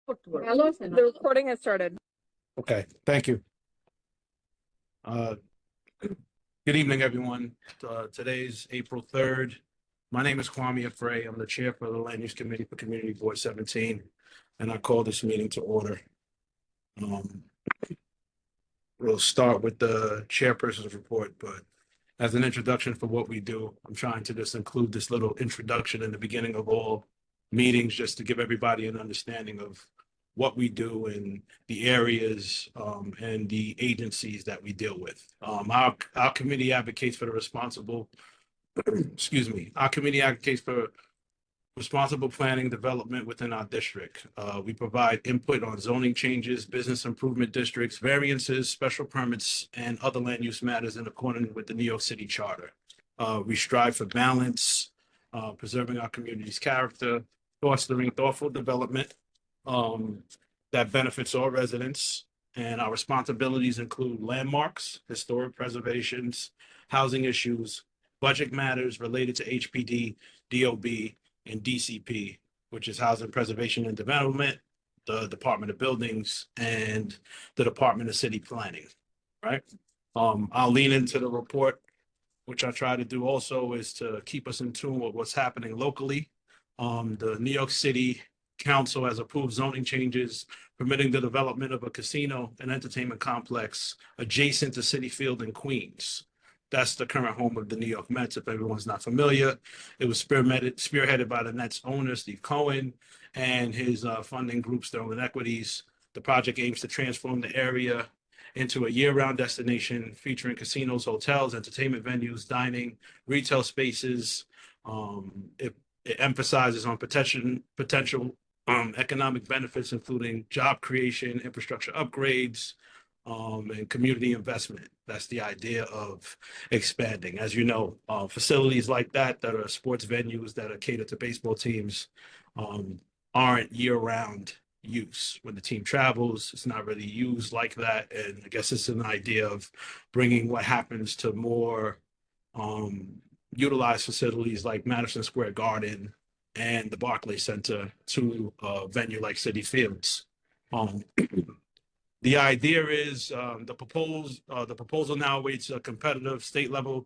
The recording has started. Okay, thank you. Good evening, everyone. Today's April 3rd. My name is Kwame Afray. I'm the chair for the Land Use Committee for Community Board 17, and I call this meeting to order. We'll start with the chairperson's report, but as an introduction for what we do, I'm trying to just include this little introduction in the beginning of all meetings just to give everybody an understanding of what we do and the areas and the agencies that we deal with. Our committee advocates for the responsible, excuse me, our committee advocates for responsible planning development within our district. We provide input on zoning changes, business improvement districts, variances, special permits, and other land use matters in accordance with the New York City Charter. We strive for balance, preserving our community's character, fostering thoughtful development that benefits all residents. And our responsibilities include landmarks, historic preservations, housing issues, budget matters related to HPD, DOB, and DCP, which is Housing Preservation and Development, the Department of Buildings, and the Department of City Planning, right? I'll lean into the report, which I try to do also is to keep us in tune with what's happening locally. The New York City Council has approved zoning changes permitting the development of a casino and entertainment complex adjacent to Citi Field in Queens. That's the current home of the New York Mets, if everyone's not familiar. It was spearheaded by the Nets owner, Steve Cohen, and his funding group, Sterling Equities. The project aims to transform the area into a year-round destination featuring casinos, hotels, entertainment venues, dining, retail spaces. It emphasizes on potential economic benefits, including job creation, infrastructure upgrades, and community investment. That's the idea of expanding. As you know, facilities like that are sports venues that are catered to baseball teams aren't year-round use. When the team travels, it's not really used like that. And I guess it's an idea of bringing what happens to more utilized facilities like Madison Square Garden and the Barclays Center to a venue like Citi Fields. The idea is the proposal now awaits a competitive state level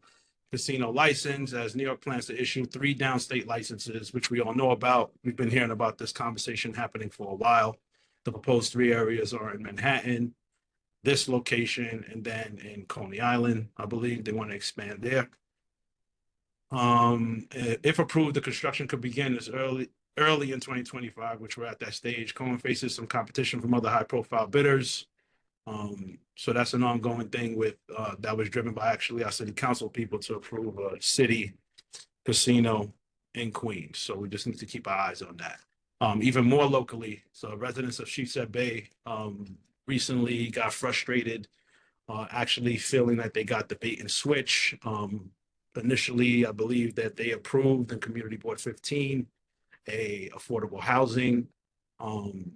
casino license as New York plans to issue 3 downstate licenses, which we all know about. We've been hearing about this conversation happening for a while. The proposed 3 areas are in Manhattan, this location, and then in Coney Island. I believe they want to expand there. If approved, the construction could begin as early in 2025, which we're at that stage. Cohen faces some competition from other high-profile bidders. So that's an ongoing thing with that was driven by actually our city council people to approve a city casino in Queens. So we just need to keep our eyes on that. Even more locally, so residents of Sheepshead Bay recently got frustrated, actually feeling that they got the bait and switch. Initially, I believe that they approved in Community Board 15 a affordable housing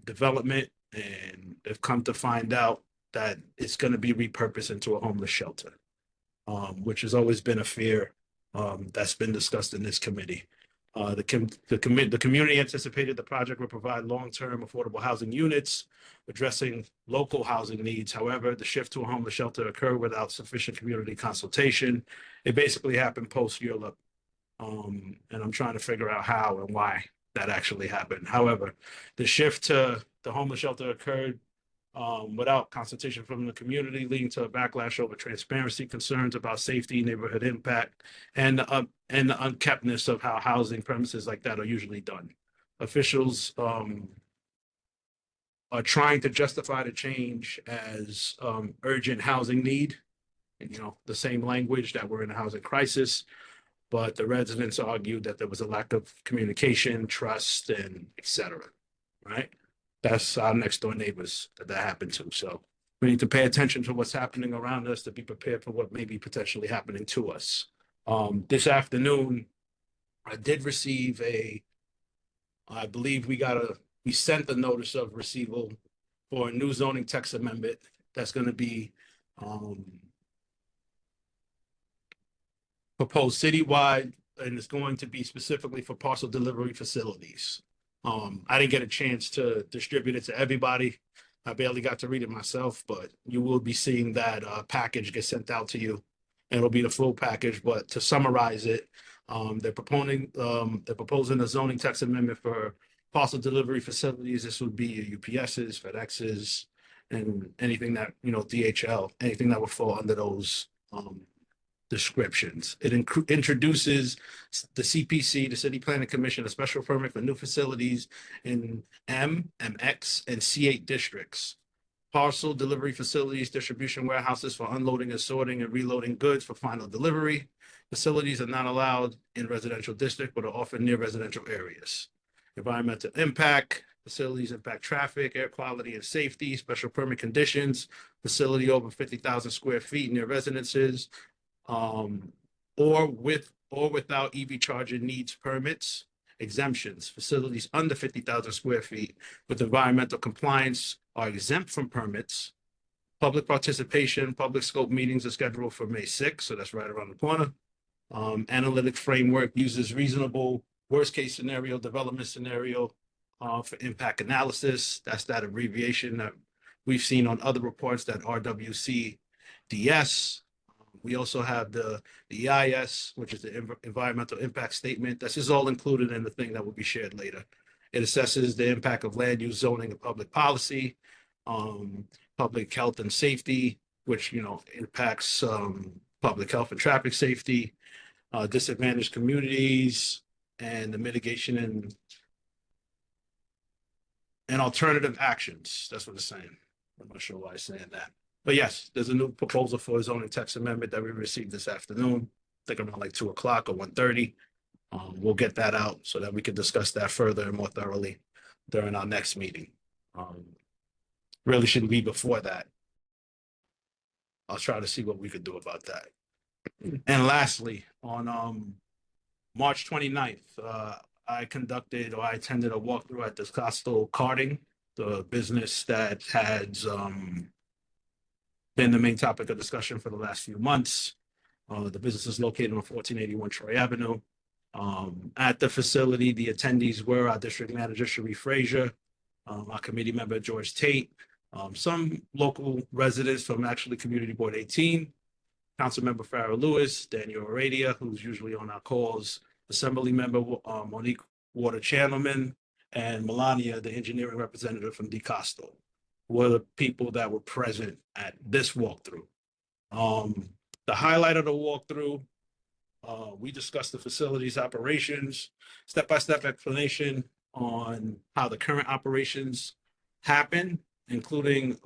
development, and they've come to find out that it's going to be repurposed into a homeless shelter, which has always been a fear that's been discussed in this committee. The community anticipated the project would provide long-term affordable housing units, addressing local housing needs. However, the shift to a homeless shelter occurred without sufficient community consultation. It basically happened post-Europe, and I'm trying to figure out how and why that actually happened. However, the shift to the homeless shelter occurred without consultation from the community, leading to a backlash over transparency, concerns about safety, neighborhood impact, and the unkeptness of how housing premises like that are usually done. Officials are trying to justify the change as urgent housing need, the same language that we're in a housing crisis, but the residents argued that there was a lack of communication, trust, and et cetera, right? That's our next door neighbors that happened to. So we need to pay attention to what's happening around us to be prepared for what may be potentially happening to us. This afternoon, I did receive I believe we sent the notice of receival for a new zoning text amendment that's going to be proposed citywide, and it's going to be specifically for parcel delivery facilities. I didn't get a chance to distribute it to everybody. I barely got to read it myself, but you will be seeing that package get sent out to you, and it'll be the full package. But to summarize it, they're proposing a zoning text amendment for parcel delivery facilities. This would be your UPSs, FedExes, and anything that, DHL, anything that would fall under those descriptions. It introduces the CPC, the City Planning Commission, a special permit for new facilities in M, MX, and C8 districts. Parcel delivery facilities, distribution warehouses for unloading and sorting and reloading goods for final delivery. Facilities are not allowed in residential district, but are often near residential areas. Environmental impact, facilities impact traffic, air quality and safety, special permit conditions, facility over 50,000 square feet near residences, or without EV charging needs permits, exemptions, facilities under 50,000 square feet with environmental compliance are exempt from permits. Public participation, public scope meetings are scheduled for May 6th, so that's right around the corner. Analytic framework uses reasonable worst case scenario, development scenario for impact analysis. That's that abbreviation that we've seen on other reports, that RWCDS. We also have the EIS, which is the environmental impact statement. This is all included in the thing that will be shared later. It assesses the impact of land use, zoning, and public policy, public health and safety, which impacts public health and traffic safety, disadvantaged communities, and the mitigation and alternative actions. That's what it's saying. I'm not sure why it's saying that. But yes, there's a new proposal for a zoning text amendment that we received this afternoon. I think around like 2 o'clock or 1:30. We'll get that out so that we can discuss that further and more thoroughly during our next meeting. Really shouldn't be before that. I'll try to see what we could do about that. And lastly, on March 29th, I attended a walkthrough at Discosto Karting, the business that has been the main topic of discussion for the last few months. The business is located on 1481 Troy Avenue. At the facility, the attendees were our district manager, Cherie Frazier, our committee member, George Tate, some local residents from actually Community Board 18, Councilmember Farrah Lewis, Daniel Aradia, who's usually on our calls, Assembly Member Monique Water Channelman, and Melania, the engineering representative from DeCosto, were the people that were present at this walkthrough. The highlight of the walkthrough, we discussed the facility's operations, step-by-step explanation on how the current operations happen, including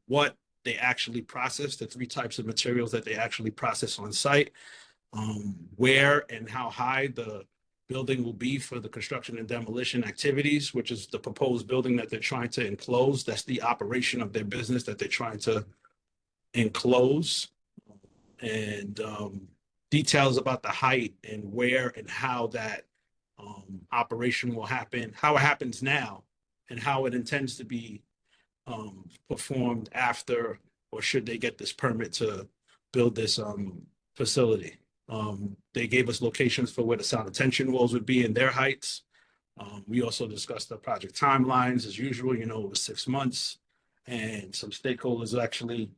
what they actually process, the 3 types of materials that they actually process on site, where and how high the building will be for the construction and demolition activities, which is the proposed building that they're trying to enclose. That's the operation of their business that they're trying to enclose, and details about the height and where and how that operation will happen, how it happens now, and how it intends to be performed after, or should they get this permit to build this facility. They gave us locations for where the sound attention walls would be and their heights. We also discussed the project timelines as usual, it was 6 months, and some stakeholders actually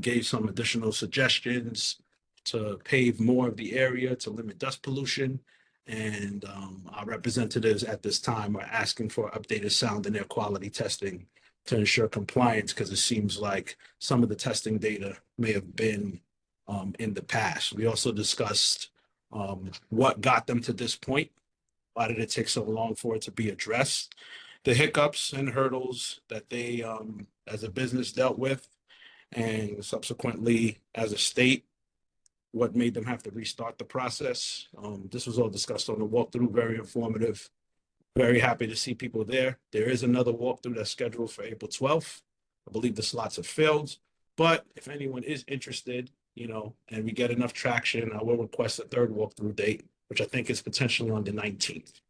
gave some additional suggestions to pave more of the area to limit dust pollution. And our representatives at this time are asking for updated sound and air quality testing to ensure compliance, because it seems like some of the testing data may have been in the past. We also discussed what got them to this point. Why did it take so long for it to be addressed? The hiccups and hurdles that they, as a business, dealt with, and subsequently as a state, what made them have to restart the process. This was all discussed on the walkthrough, very informative. Very happy to see people there. There is another walkthrough that's scheduled for April 12th. I believe the slots are filled, but if anyone is interested, and we get enough traction, I will request a 3rd walkthrough date, which I think is potentially on the 19th,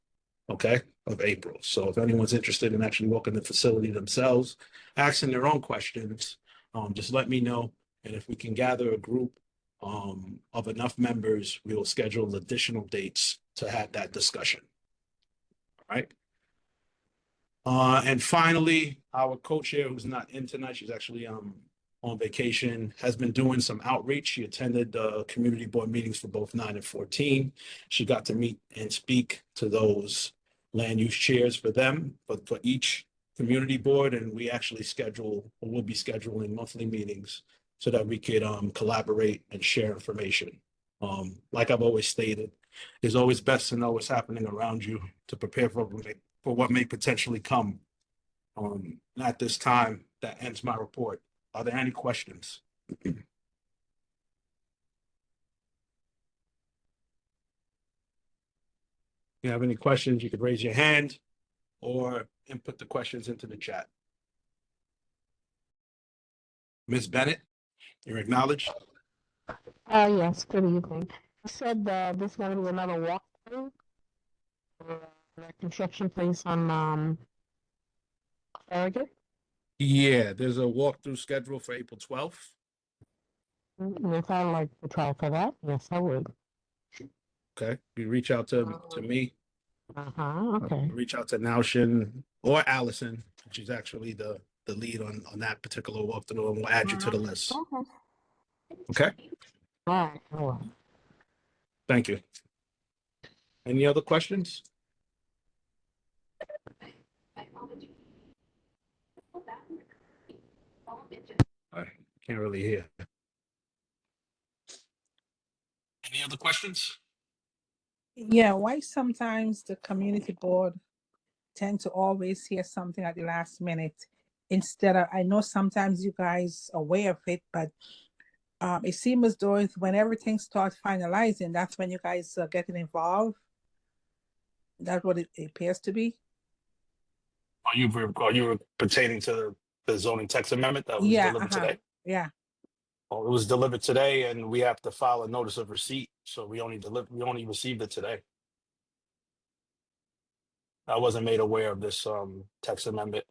of April. So if anyone's interested in actually walking the facility themselves, asking their own questions, just let me know. And if we can gather a group of enough members, we will schedule additional dates to have that discussion. All right. And finally, our co-chair, who's not in tonight, she's actually on vacation, has been doing some outreach. She attended community board meetings for both 9 and 14. She got to meet and speak to those land use chairs for them, but for each community board, and we actually schedule, or we'll be scheduling monthly meetings so that we could collaborate and share information. Like I've always stated, it's always best to know what's happening around you to prepare for what may potentially come. At this time, that ends my report. Are there any questions? If you have any questions, you could raise your hand or input the questions into the chat. Ms. Bennett, you're acknowledged. Yes, good evening. You said there's going to be another walkthrough for the construction place on Farragut. Yeah, there's a walkthrough schedule for April 12th. If I'd like to try for that, yes, I would. Okay, you reach out to me. Okay. Reach out to Naushin or Allison. She's actually the lead on that particular walkthrough, and we'll add you to the list. Okay. All right. Thank you. Any other questions? I can't really hear. Any other questions? Yeah, why sometimes the community board tend to always hear something at the last minute instead of, I know sometimes you guys are aware of it, but it seems as though when everything starts finalizing, that's when you guys are getting involved. That's what it appears to be. Are you pertaining to the zoning text amendment that was delivered today? Yeah. Well, it was delivered today, and we have to file a notice of receipt. So we only received it today. I wasn't made aware of this text amendment.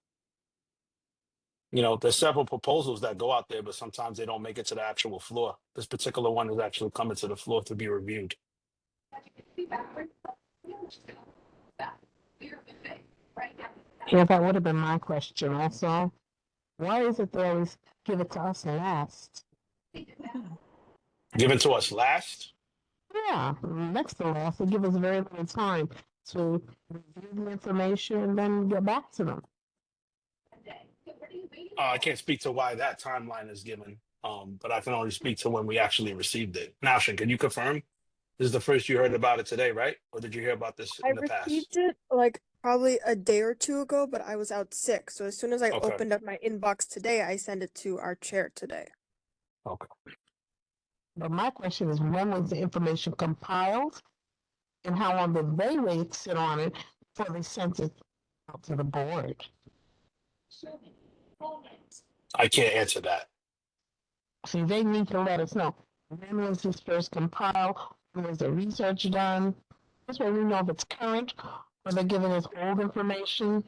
You know, there's several proposals that go out there, but sometimes they don't make it to the actual floor. This particular one is actually coming to the floor to be reviewed. Yeah, that would have been my question also. Why is it they always give it to us last? Given to us last? Yeah, next to last. They give us very little time to review the information and then get back to them. I can't speak to why that timeline is given, but I can only speak to when we actually received it. Naushin, can you confirm? This is the first you heard about it today, right? Or did you hear about this in the past? I received it like probably a day or two ago, but I was out sick. So as soon as I opened up my inbox today, I sent it to our chair today. Okay. But my question is, when was the information compiled? And how long did they wait to sit on it before they sent it out to the board? I can't answer that. See, they need to let us know. When was this first compiled? When was the research done? This way we know if it's current or they're giving us old information.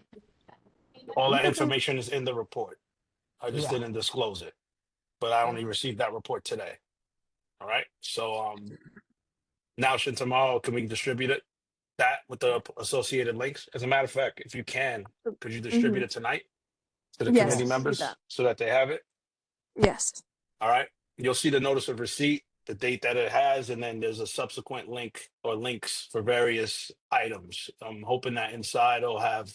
All that information is in the report. I just didn't disclose it, but I only received that report today. All right. So now tomorrow, can we distribute it? That with the associated links? As a matter of fact, if you can, could you distribute it tonight to the committee members so that they have it? Yes. All right. You'll see the notice of receipt, the date that it has, and then there's a subsequent link or links for various items. I'm hoping that inside it'll have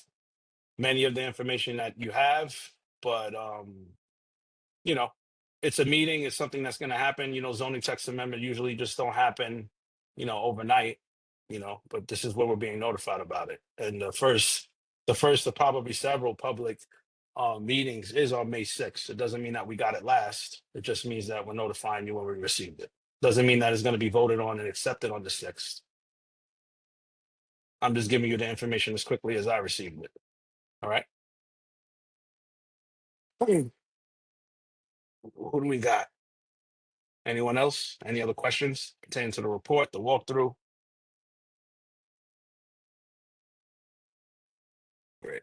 many of the information that you have, but you know, it's a meeting, it's something that's going to happen. You know, zoning text amendment usually just don't happen, you know, overnight, you know, but this is what we're being notified about it. And the first of probably several public meetings is on May 6th. It doesn't mean that we got it last. It just means that we're notifying you when we received it. Doesn't mean that it's going to be voted on and accepted on the 6th. I'm just giving you the information as quickly as I received it. All right. Who do we got? Anyone else? Any other questions pertaining to the report, the walkthrough? Great.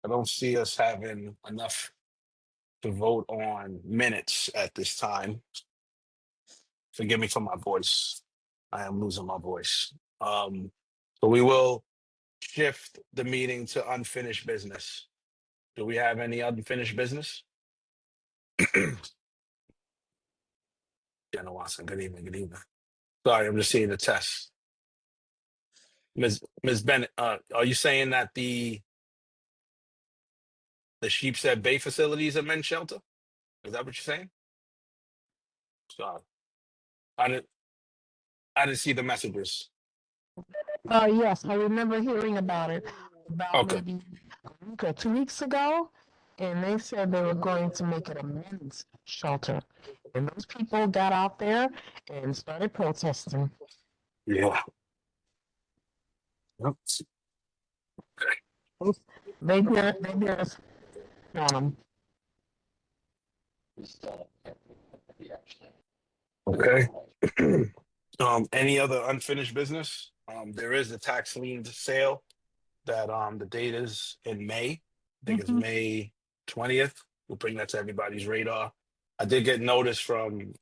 I don't see us having enough to vote on minutes at this time. Forgive me for my voice. I am losing my voice. So we will shift the meeting to unfinished business. Do we have any unfinished business? Jenna Watson, good evening, good evening. Sorry, I'm just seeing the test. Ms. Bennett, are you saying that the Sheepshead Bay facility is a men's shelter? Is that what you're saying? Sorry. I didn't see the messages. Yes, I remember hearing about it about Okay. maybe a week or 2 weeks ago, and they said they were going to make it a men's shelter. And those people got out there and started protesting. Yeah. Yep. They just on them. Okay. Any other unfinished business? There is the tax lien sale that the date is in May. I think it's May 20th. We'll bring that to everybody's radar. I did get notice from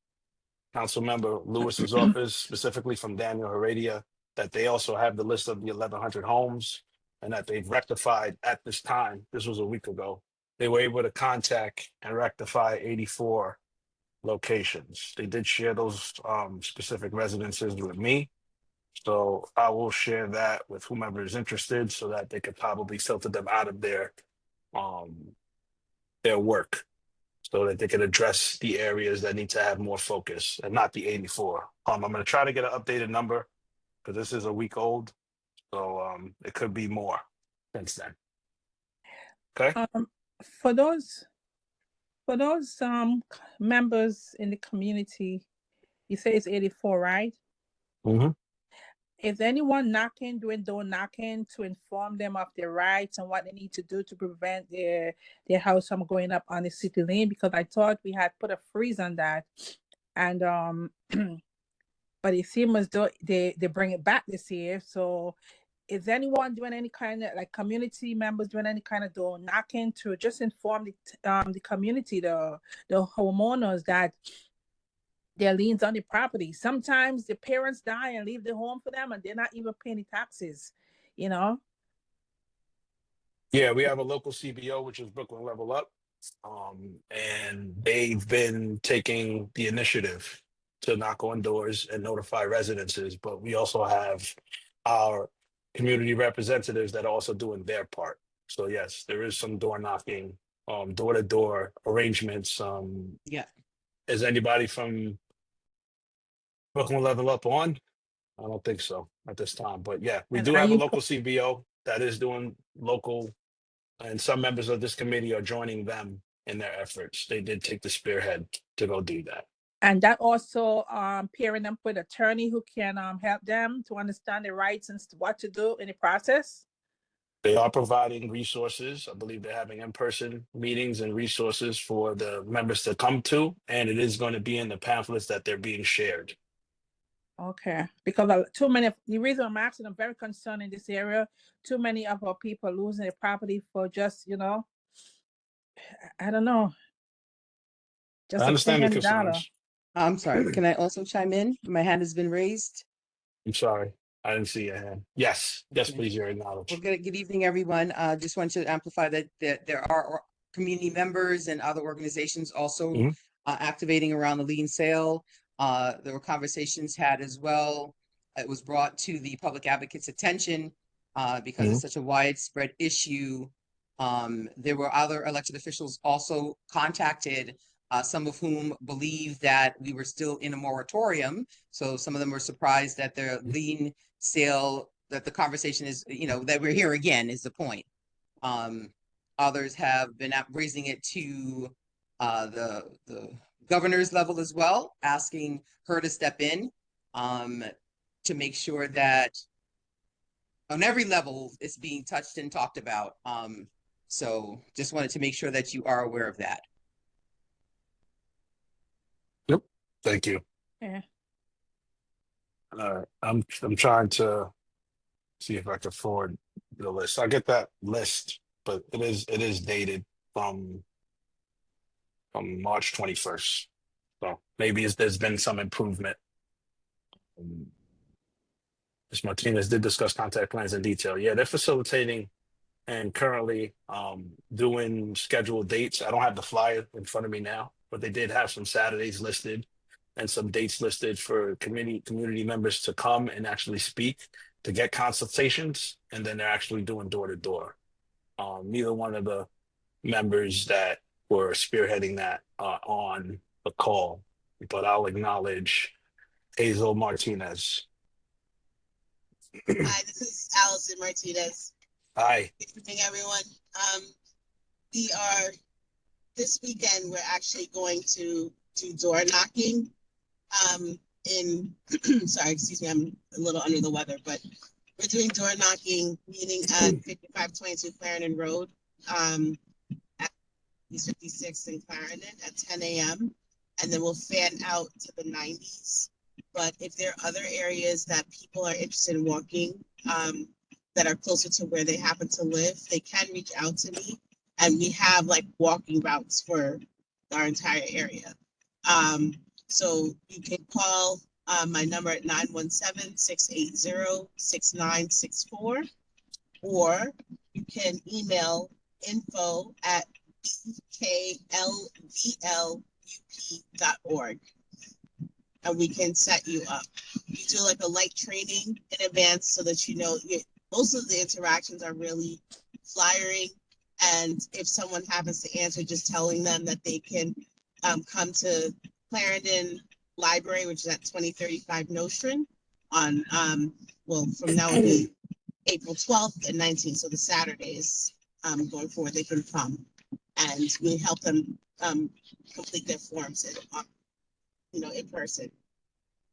Councilmember Lewis's office, specifically from Daniel Heredia, that they also have the list of the 1,100 homes and that they've rectified at this time. This was a week ago. They were able to contact and rectify 84 locations. They did share those specific residences with me. So I will share that with whomever is interested so that they could probably filter them out of their work so that they can address the areas that need to have more focus and not the 84. I'm going to try to get an updated number because this is a week old. So it could be more since then. Okay. For those members in the community, you say it's 84, right? Mm-hmm. Is anyone doing door knocking to inform them of their rights and what they need to do to prevent their house from going up on the city lane? Because I thought we had put a freeze on that, and but it seems as though they bring it back this year. So is anyone doing any kind of, like, community members doing any kind of door knocking to just inform the community, the homeowners, that their liens on the property? Sometimes the parents die and leave the home for them and they're not even paying the taxes, you know? Yeah, we have a local CBO, which is Brooklyn Level Up. And they've been taking the initiative to knock on doors and notify residences, but we also have our community representatives that are also doing their part. So yes, there is some door knocking, door-to-door arrangements. Yeah. Is anybody from Brooklyn Level Up on? I don't think so at this time, but yeah, we And do are have a you local CBO that is doing local, and some members of this committee are joining them in their efforts. They did take the spearhead to go do that. And that also pairing them with an attorney who can help them to understand their rights and what to do in the process? They are providing resources. I believe they're having in-person meetings and resources for the members to come to, and it is going to be in the pamphlets that they're being shared. Okay, because the reason I'm asking, I'm very concerned in this area. Too many of our people losing their property for just, I don't know, just I a understand the penny dollar. concerns. I'm sorry. Can I also chime in? My hand has been raised. I'm sorry. I didn't see your hand. Yes, Okay. please, you're acknowledged. Well, good evening, everyone. Just want to amplify that there are community members and other organizations also Mhm. activating around the lien sale. There were conversations had as well. It was brought to the public advocate's attention because it's such a widespread issue. There were other elected officials also contacted, some of whom believe that we were still in a moratorium. So some of them were surprised that their lien sale, that the conversation is, that we're here again is the point. Others have been raising it to the governor's level as well, asking her to step in to make sure that on every level it's being touched and talked about. So just wanted to make sure that you are aware of that. Yep. Thank you. Yeah. I'm trying to see if I can forward the list. I get that list, but it is dated from March 21st. So maybe there's been some improvement. Ms. Martinez did discuss contact plans in detail. Yeah, they're facilitating and currently doing scheduled dates. I don't have the flyer in front of me now, but they did have some Saturdays listed and some dates listed for community members to come and actually speak to get consultations, and then they're actually doing door to door. Neither one of the members that were spearheading that on the call, but I'll acknowledge Hazel Martinez. Hi, this is Allison Martinez. Hi. Good evening, everyone. We are, this weekend, we're actually going to do door knocking sorry, excuse me, I'm a little under the weather, but we're doing door knocking, meeting at 5522 Clarendon Road, at East 56 in Clarendon at 10 a.m. And then we'll fan out to the 90s. But if there are other areas that people are interested in walking that are closer to where they happen to live, they can reach out to me. And we have like walking routes for our entire area. So you can call my number at 917-680-6964, or you can email info@bklvlup.org. And we can set you up. You do like a light training in advance so that you know most of the interactions are really flyering. And if someone happens to answer, just telling them that they can come to Clarendon Library, which is at 2035 Nostrand on, from now it'll be April 12th and 19th. So the Saturdays going forward, they can come and we help them complete their forms in person,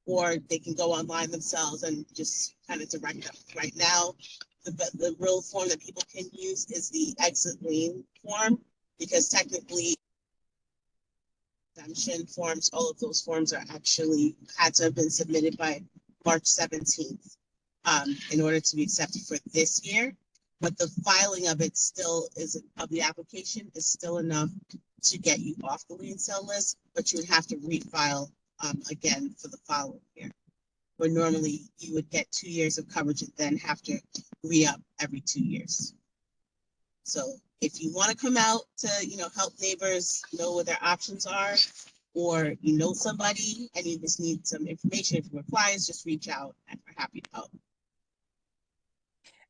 or they can go online themselves and just kind of direct them. Right now, the real form that people can use is the exit lien form, because technically exemption forms, all of those forms are actually had to have been submitted by March 17th in order to be accepted for this year. But the filing of it of the application is still enough to get you off the lien sale list, but you would have to refile again for the following year. Where normally you would get 2 years of coverage and then have to re-up every 2 years. So if you want to come out to, help neighbors know what their options are, or somebody and you just need some information, if it requires, just reach out and we're happy to help.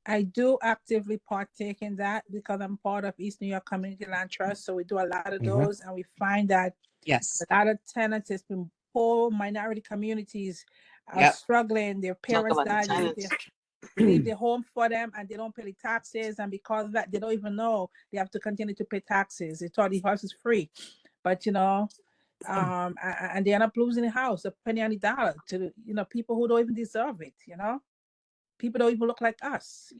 I do actively partake in that because I'm part of East New York Community Land Trust. So we do a lot of those, and we find that Yes. a lot of tenants, it's been poor minority communities are struggling. Their parents died, they leave their home for them, and they don't pay the taxes. And because of that, they don't even know they have to continue to pay taxes. They thought the house is free, but and they end up losing the house, a penny on the dollar, to people who don't even deserve it. People don't even look like us,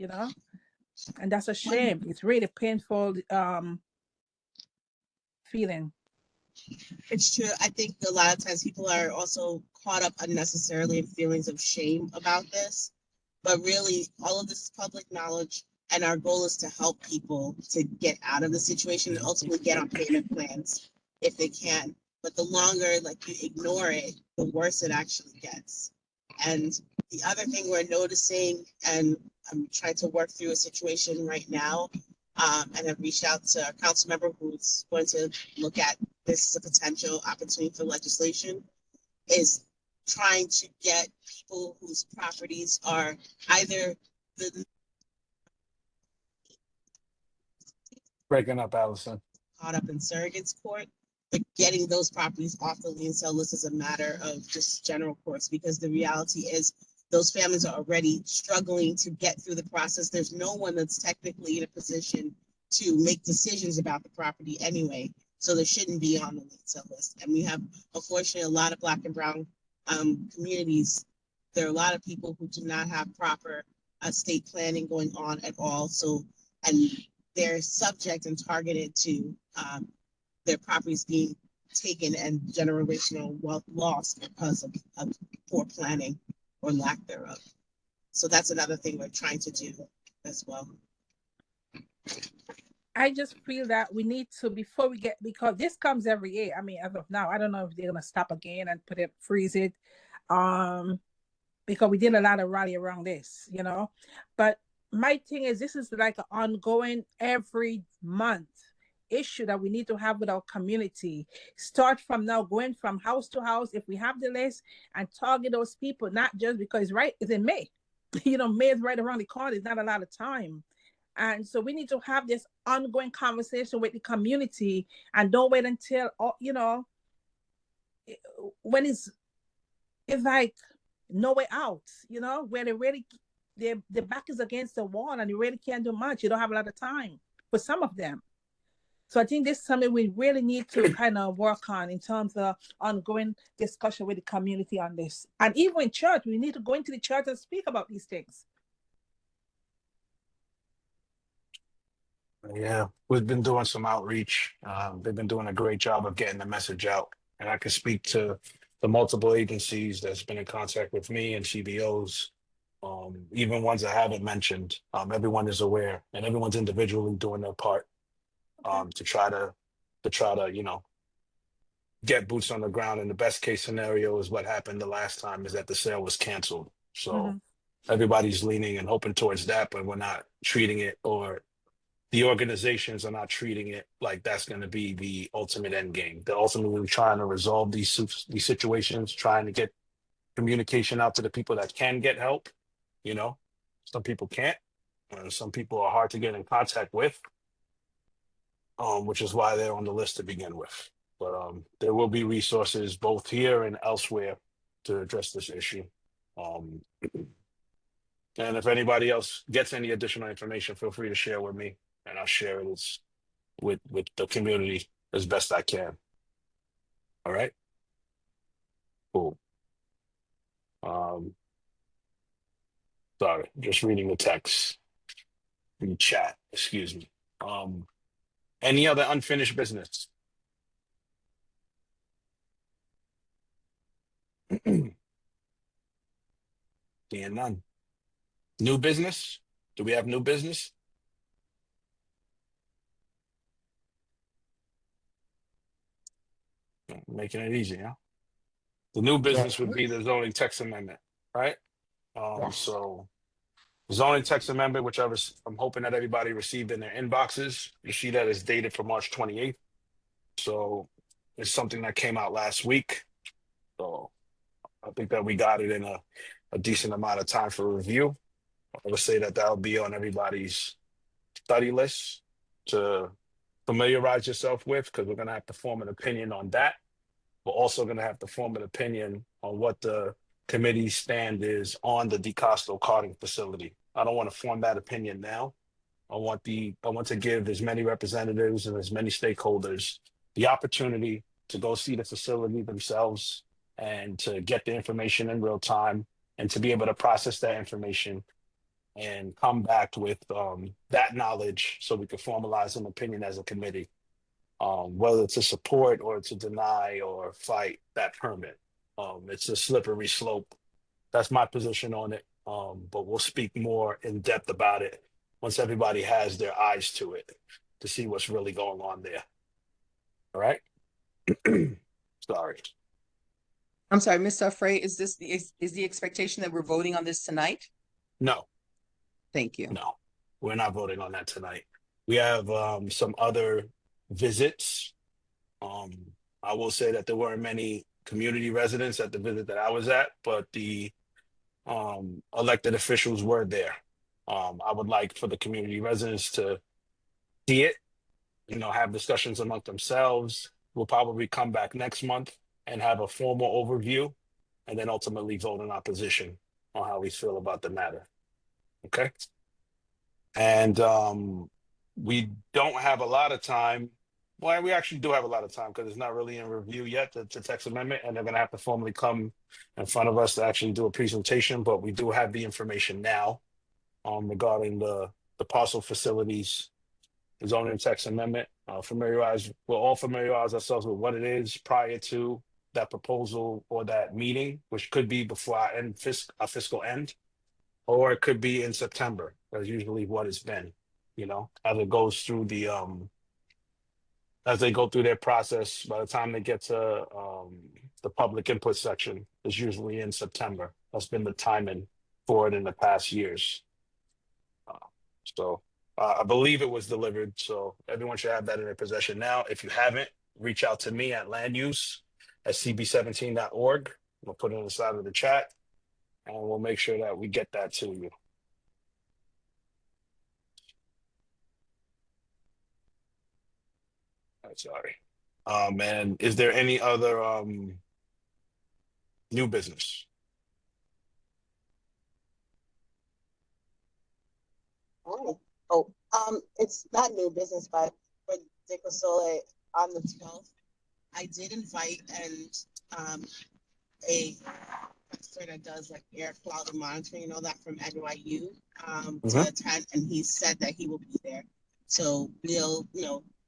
and that's a shame. It's really painful feeling. It's true. I think a lot of times people are also caught up unnecessarily in feelings of shame about this, but really all of this is public knowledge, and our goal is to help people to get out of the situation and ultimately get on payment plans if they can. But the longer you ignore it, the worse it actually gets. And the other thing we're noticing, and I'm trying to work through a situation right now, and have reached out to a council member who's going to look at this as a potential opportunity for legislation, is trying to get people whose properties are either Breaking up, Allison. caught up in surrogates court, but getting those properties off the lien sale list is a matter of just general course, because the reality is those families are already struggling to get through the process. There's no one that's technically in a position to make decisions about the property anyway, so they shouldn't be on the lien sale list. And we have, unfortunately, a lot of Black and Brown communities. There are a lot of people who do not have proper estate planning going on at all. So, and they're subject and targeted to their properties being taken and generational wealth lost because of poor planning or lack thereof. So that's another thing we're trying to do as well. I just feel that we need to, before we get, because this comes every year. I mean, as of now, I don't know if they're gonna stop again and freeze it. because we did a lot of rally around this, you know. But my thing is, this is like an ongoing every month issue that we need to have with our community. Start from now, going from house to house, if we have the list, and target those people, not just because it's in May. You know, May is right around the corner. It's not a lot of time. And so we need to have this ongoing conversation with the community, and don't wait until, you know, when it's like no way out, you know, where they really, their back is against the wall and they really can't do much. You don't have a lot of time for some of them. So I think this is something we really need to kind of work on in terms of ongoing discussion with the community on this. And even in church, we need to go into the church and speak about these things. Yeah, we've been doing some outreach. They've been doing a great job of getting the message out. And I can speak to the multiple agencies that's been in contact with me and CBOs, even ones I haven't mentioned. Everyone is aware and everyone's individually doing their part to try to, you know, get boots on the ground. And the best case scenario is what happened the last time, is that the sale was canceled. So everybody's leaning and hoping towards that, but we're not treating it, or the organizations are not treating it like that's going to be the ultimate end game. They're ultimately trying to resolve these situations, trying to get communication out to the people that can get help. You know, some people can't, and some people are hard to get in contact with, which is why they're on the list to begin with. But there will be resources both here and elsewhere to address this issue. And if anybody else gets any additional information, feel free to share with me, and I'll share it with the community as best I can. All right. Cool. Sorry, just reading the text in the chat. Excuse me. Any other unfinished business? Seeing none. New business? Do we have new business? Making it easy, huh? The new business would be the zoning text amendment, right? So zoning text amendment, which I'm hoping that everybody received in their inboxes. You see that it's dated for March 28th. So it's something that came out last week. So I think that we got it in a decent amount of time for review. I would say that that'll be on everybody's study list to familiarize yourself with, because we're going to have to form an opinion on that. We're also going to have to form an opinion on what the committee's stand is on the DeCosto carting facility. I don't want to form that opinion now. I want to give as many representatives and as many stakeholders the opportunity to go see the facility themselves and to get the information in real time and to be able to process that information and come back with that knowledge so we can formalize an opinion as a committee, whether to support or to deny or fight that permit. It's a slippery slope. That's my position on it. But we'll speak more in depth about it once everybody has their eyes to it to see what's really going on there. All right. Sorry. I'm sorry, Mr. Frey, is the expectation that we're voting on this tonight? No. Thank you. No, we're not voting on that tonight. We have some other visits. I will say that there weren't many community residents at the visit that I was at, but the elected officials were there. I would like for the community residents to see it, you know, have discussions among themselves. We'll probably come back next month and have a formal overview and then ultimately vote in opposition on how we feel about the matter. Okay. And we don't have a lot of time. Well, we actually do have a lot of time because it's not really in review yet, the text amendment, and they're going to have to formally come in front of us to actually do a presentation. But we do have the information now regarding the parcel facilities, the zoning text amendment. We'll all familiarize ourselves with what it is prior to that proposal or that meeting, which could be before our fiscal end, or it could be in September. That's usually what it's been, you know, as it goes through as they go through their process. By the time they get to the public input section is usually in September. That's been the timing for it in the past years. So I believe it was delivered. So everyone should have that in their possession now. If you haven't, reach out to me at landuse@cb17.org. We'll put it on the side of the chat, and we'll make sure that we get that to you. Sorry. And is there any other new business? It's not new business, but for Dick Sole on the 12th, I did invite a professor that does like air quality monitoring and all that from NYU to attend, and he said that he will be there. So we'll,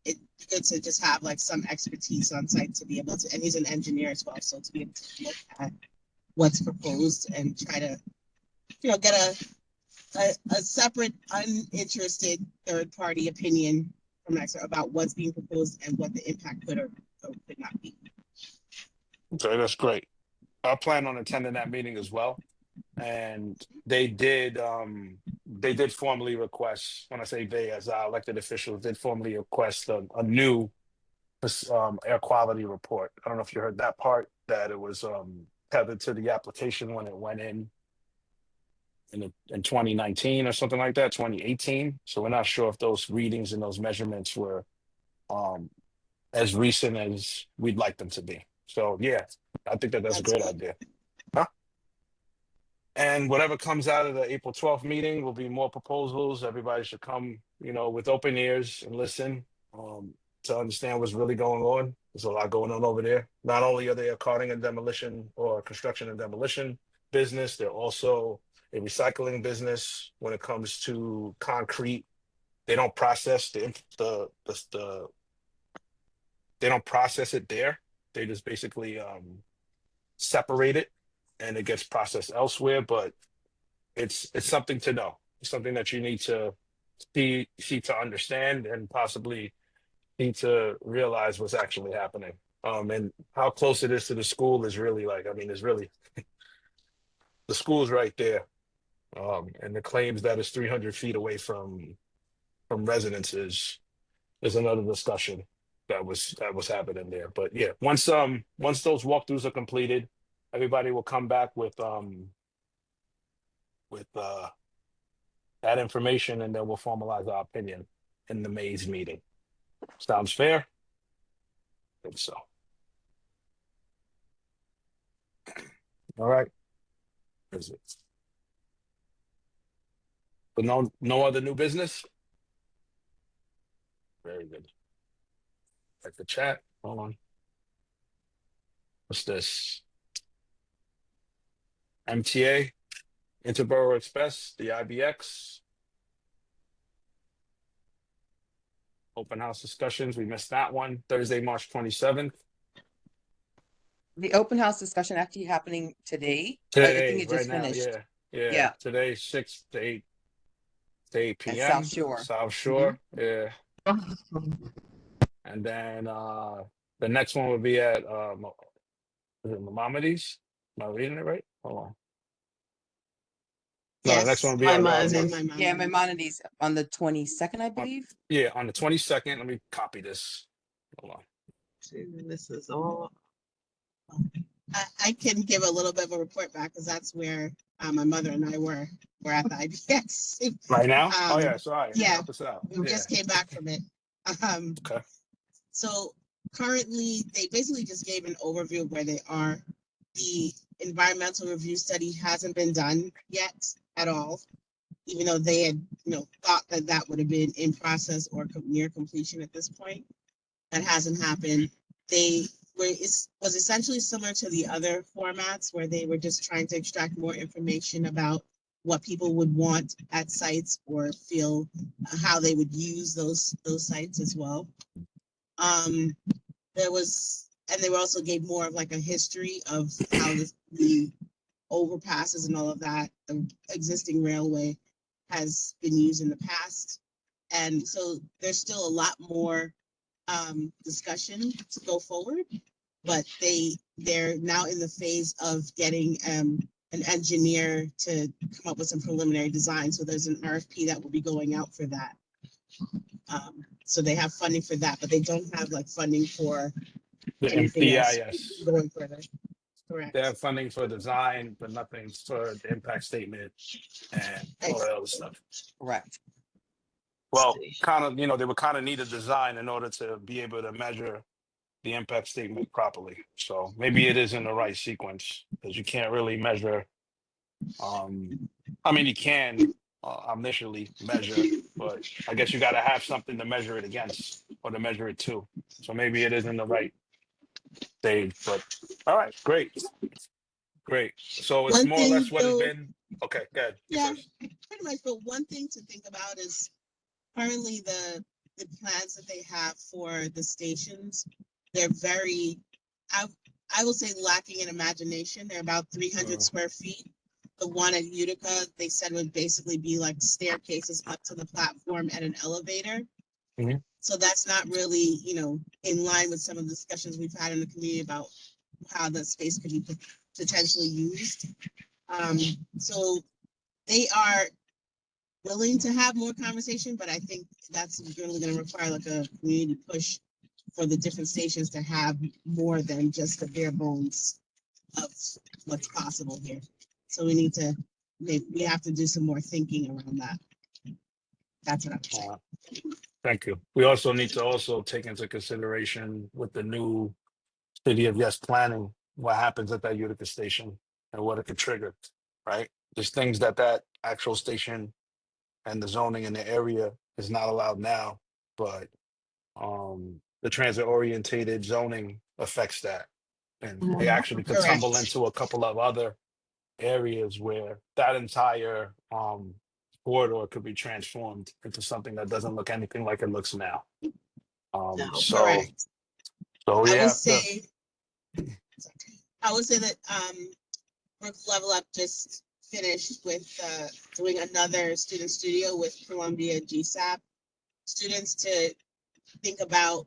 it's good to just have like some expertise on site to be able to, and he's an engineer as well, so to be able to look at what's proposed and try to, get a separate, uninterested third-party opinion from an expert about what's being proposed and what the impact could or could not be. Okay, that's great. I plan on attending that meeting as well. And they did formally request, when I say they, as our elected officials, did formally request a new air quality report. I don't know if you heard that part, that it was tethered to the application when it went in 2019 or something like that, 2018. So we're not sure if those readings and those measurements were as recent as we'd like them to be. So yeah, I think that's a great idea. And whatever comes out of the April 12th meeting will be more proposals. Everybody should come, with open ears and listen to understand what's really going on. There's a lot going on over there. Not only are they a carting and demolition or construction and demolition business, they're also a recycling business when it comes to concrete. They don't process they don't process it there. They just basically separate it, and it gets processed elsewhere. But it's something to know. It's something that you need to see to understand, and possibly need to realize what's actually happening. And how close it is to the school is really it's really the school's right there. And the claims that it's 300 feet away from residences is another discussion that was happening there. But yeah, once those walkthroughs are completed, everybody will come back with that information, and then we'll formalize our opinion in the May's meeting. Sounds fair? I think so. All right. Is it? But no other new business? Very good. Like the chat. Hold on. What's this? MTA, Interborough Express, the IBX. Open house discussions. We missed that one. Thursday, March 27th. The open house discussion actually happening today. Today, I think it just right finished. Now, yeah. Today, 6 to 8 p.m. At South Shore. South Shore, yeah. And then the next one would be at is it Maimonides? Am I reading it right? Hold on. No, Yes, the next one would be at Maimonides on the 22nd, I believe. Yeah, on the 22nd. Let me copy this. Hold on. This is all. I can give a little bit of a report back, because that's where my mother and I were at the IBX. Right now? Oh yeah, sorry. Yeah, help us out. we just came back from it. Okay. So currently, they basically just gave an overview of where they are. The environmental review study hasn't been done yet at all, even though they had, thought that would have been in process or near completion at this point. That hasn't happened. It was essentially similar to the other formats, where they were just trying to extract more information about what people would want at sites, or feel how they would use those sites as well. They also gave more of like a history of how the overpasses and all of that, the existing railway, has been used in the past. And so there's still a lot more discussion to go forward. but they're now in the phase of getting an engineer to come up with some preliminary design. So there's an RFP that will be going out for that. So they have funding for that, but they don't have like funding for anything else EIS. going further. Correct. They have funding for design, but nothing for the impact statement and all that other stuff. Correct. Well, kind of, they would kind of need a design in order to be able to measure the impact statement properly. So maybe it is in the right sequence, because you can't really measure. I mean, you can initially measure, but I guess you got to have something to measure it against or to measure it to. So maybe it is in the right stage. But all right, great. So it's One more or thing, less what has though, been. Okay, good. yeah, pretty much. But one thing to think about is currently the plans that they have for the stations. They're very, I will say, lacking in imagination. They're about 300 square feet. The one at Utica, they said, would basically be like staircases up to the platform and an elevator. Mhm. So that's not really, in line with some of the discussions we've had in the community about how the space could be potentially used. So they are willing to have more conversation, but I think that's really going to require like a community push for the different stations to have more than just the bare bones of what's possible here. So we have to do some more thinking around that. That's what I'm saying. Thank you. We also need to also take into consideration with the new City of Yes planning, what happens at that Utica station and what it could trigger, right? There's things that actual station and the zoning in the area is not allowed now, but the transit orientated zoning affects that. And they actually could tumble Correct. into a couple of other areas where that entire corridor could be transformed into something that doesn't look anything like it looks now. Correct. So we have to. I would say that Brook Level Up just finished with doing another student studio with Columbia GSAP students to think about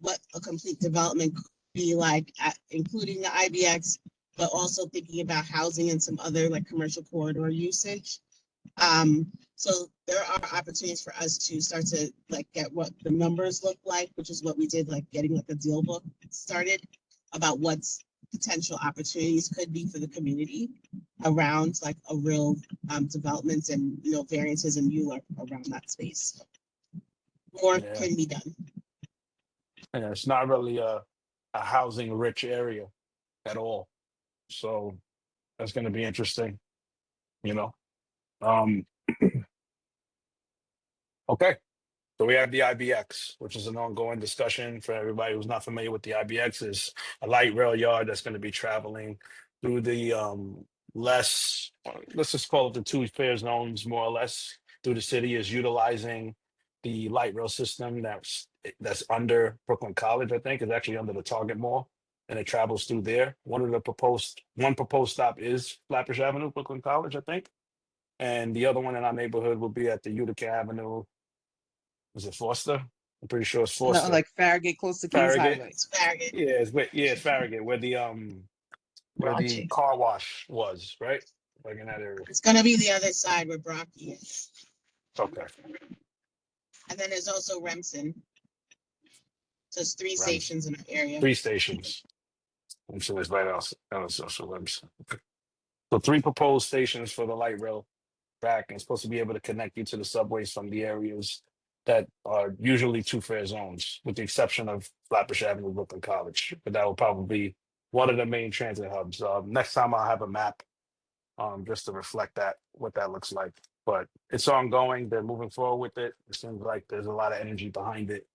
what a complete development could be like, including the IBX, but also thinking about housing and some other like commercial corridor usage. So there are opportunities for us to start to like get what the numbers look like, which is what we did, like getting like a deal book started about what's potential opportunities could be for the community around like a real developments and variances and ULURP around that space. More can be done. Yeah, it's not really a housing rich area at all. So that's going to be interesting, Okay. So we have the IBX, which is an ongoing discussion for everybody who's not familiar with the IBX. Is a light rail yard that's going to be traveling through the let's just call it the two fare zones, more or less, through the city, is utilizing the light rail system that's under Brooklyn College, I think, is actually under the Target Mall, and it travels through there. One proposed stop is Flatbush Avenue, Brooklyn College, I think. And the other one in our neighborhood will be at the Utica Avenue. Is it Foster? I'm pretty sure it's Foster. No, like Farragut, close to Kings Highway. It's Farragut. Yeah, it's Farragut, where the car wash was, right? Like in that area. It's gonna be the other side where Brocky is. Okay. And then there's also Remsen. So it's three stations in our area. 3 stations. I'm sure it's right else. Also Remsen. Okay. So 3 proposed stations for the light rail track, and it's supposed to be able to connect you to the subways from the areas that are usually 2 fare zones, with the exception of Flatbush Avenue, Brooklyn College. But that will probably be one of the main transit hubs. Next time I'll have a map just to reflect what that looks like. But it's ongoing. They're moving forward with it. It seems like there's a lot of energy behind it.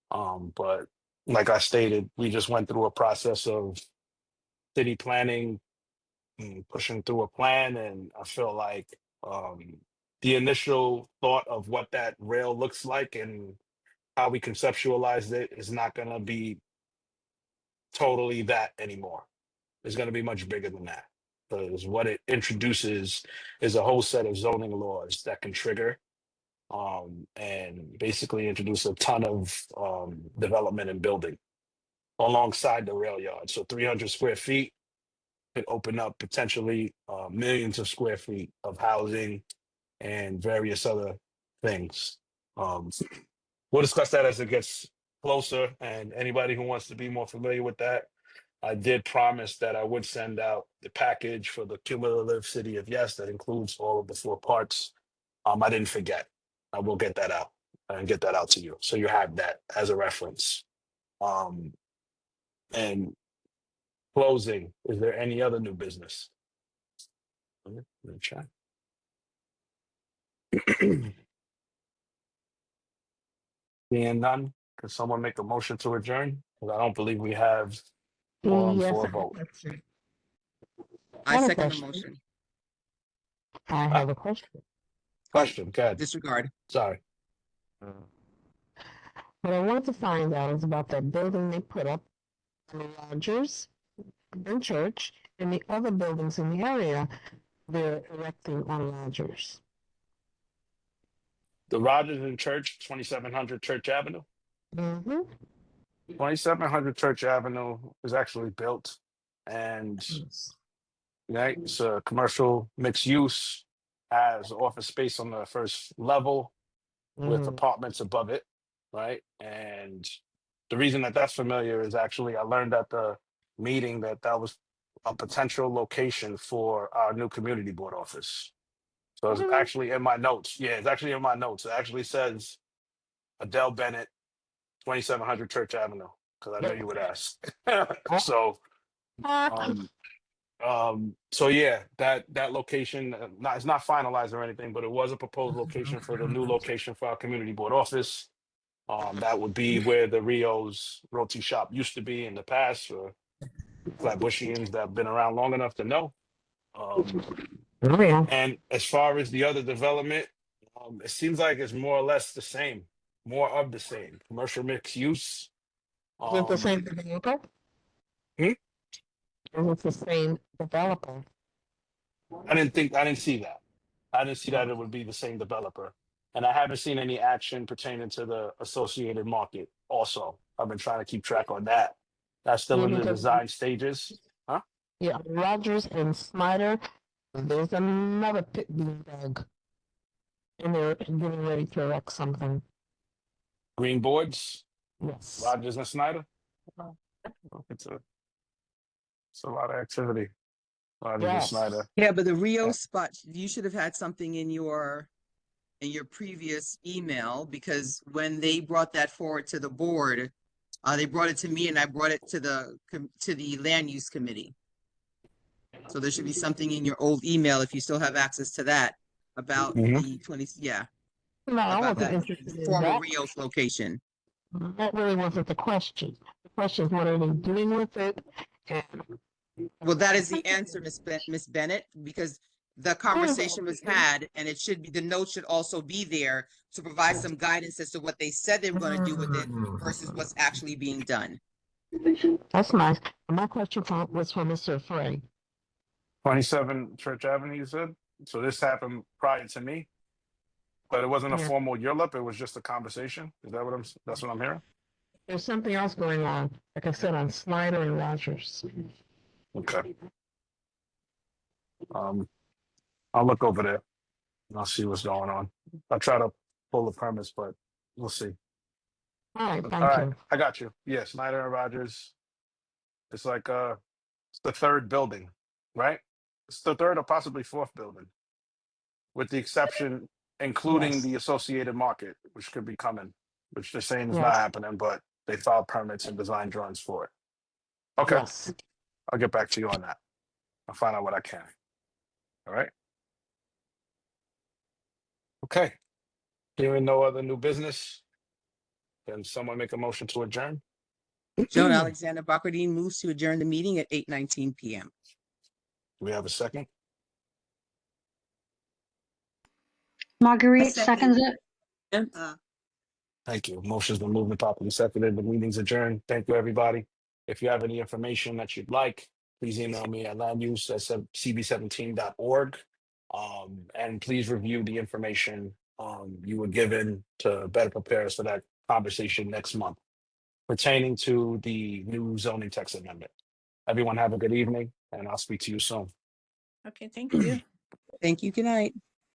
But like I stated, we just went through a process of city planning, pushing through a plan, and I feel like the initial thought of what that rail looks like and how we conceptualized it is not going to be totally that anymore. It's going to be much bigger than that, because what it introduces is a whole set of zoning laws that can trigger and basically introduce a ton of development and building. alongside the rail yard. So 300 square feet could open up potentially millions of square feet of housing and various other things. We'll discuss that as it gets closer, and anybody who wants to be more familiar with that, I did promise that I would send out the package for the cumulative city of yes that includes all of the 4 parts. I didn't forget. I will get that out and get that out to you, so you have that as a reference. And closing, is there any other new business? Let me check. Seeing none, can someone make a motion to adjourn? Because I don't believe we have Yes, for a vote. that's it. I Have a second the question. motion. I have a question. Question, go ahead. Disregard. Sorry. What I wanted to find out is about that building they put up in the Rogers and Church and the other buildings in the area they're erecting on Rogers. The Rogers and Church, 2700 Church Avenue. Mm-hmm. 2700 Church Avenue is actually built, and right, it's a commercial mixed use, has office space on the first level with apartments above it, right? And the reason that that's familiar is actually I learned at the meeting that that was a potential location for our new community board office. So it's actually in my notes. Yeah, it's actually in my notes. It actually says Adele Bennett, 2700 Church Avenue, because I knew you would ask. So, so yeah, that location, it's not finalized or anything, but it was a proposed location for the new location for our community board office. That would be where the Rio's roti shop used to be in the past for Flatbushians that have been around long enough to know. And as far as the other development, it seems like it's more or less the same, more of the same. Commercial mixed use. Is it the same developer? Hmm? Is it the same developer? I didn't see that. I didn't see that it would be the same developer. And I haven't seen any action pertaining to the associated market also. I've been trying to keep track on that. That's still in the design stages. Huh? Yeah, Rogers and Snyder. There's another pit being dug. And they're getting ready to erect something. Green boards, Yes. Rogers and Snyder. It's a lot of activity. Rogers and Snyder. Yeah, but the Rio spot, you should have had something in your previous email, because when they brought that forward to the board, they brought it to me and I brought it to the land use committee. So there should be something in your old email, if you still have access to that, about the 20, yeah. No, I about wasn't that interested in former that. Rio's location. That really wasn't the question. The question is, what are they doing with it? And well, that is the answer, Miss Bennett, because the conversation was had, and it should be, the note should also be there to provide some guidance as to what they said they were going to do with it versus what's actually being done. That's nice. My question was for Mr. Frey. 27 Church Avenue, you said? So this happened prior to me, but it wasn't a formal YIRLUP, it was just a conversation? Is that that's what I'm hearing? There's something else going on, like I said, on Snyder and Rogers. Okay. I'll look over there and I'll see what's going on. I'll try to pull the permits, but we'll see. All right, thank you. I got you. Yeah, Snyder and Rogers. It's like it's the third building, right? It's the third or possibly fourth building, with the exception, including the associated market, which could be coming, which they're saying is not happening, but they filed permits and design drawings for it. Okay. Yes. I'll get back to you on that. I'll find out what I can. All right. Okay. Hearing no other new business, can someone make a motion to adjourn? Joan Alexander Bacardine moves to adjourn the meeting at 8:19 p.m. Do we have a second? Marguerite seconds it. Thank you. Motion's been moved and properly seconded. The meeting's adjourned. Thank you, everybody. If you have any information that you'd like, please email me at landuse@cb17.org. And please review the information you were given to better prepare us for that conversation next month. pertaining to the new zoning text amendment. Everyone have a good evening, and I'll speak to you soon. Okay, thank you. Thank you. Good night.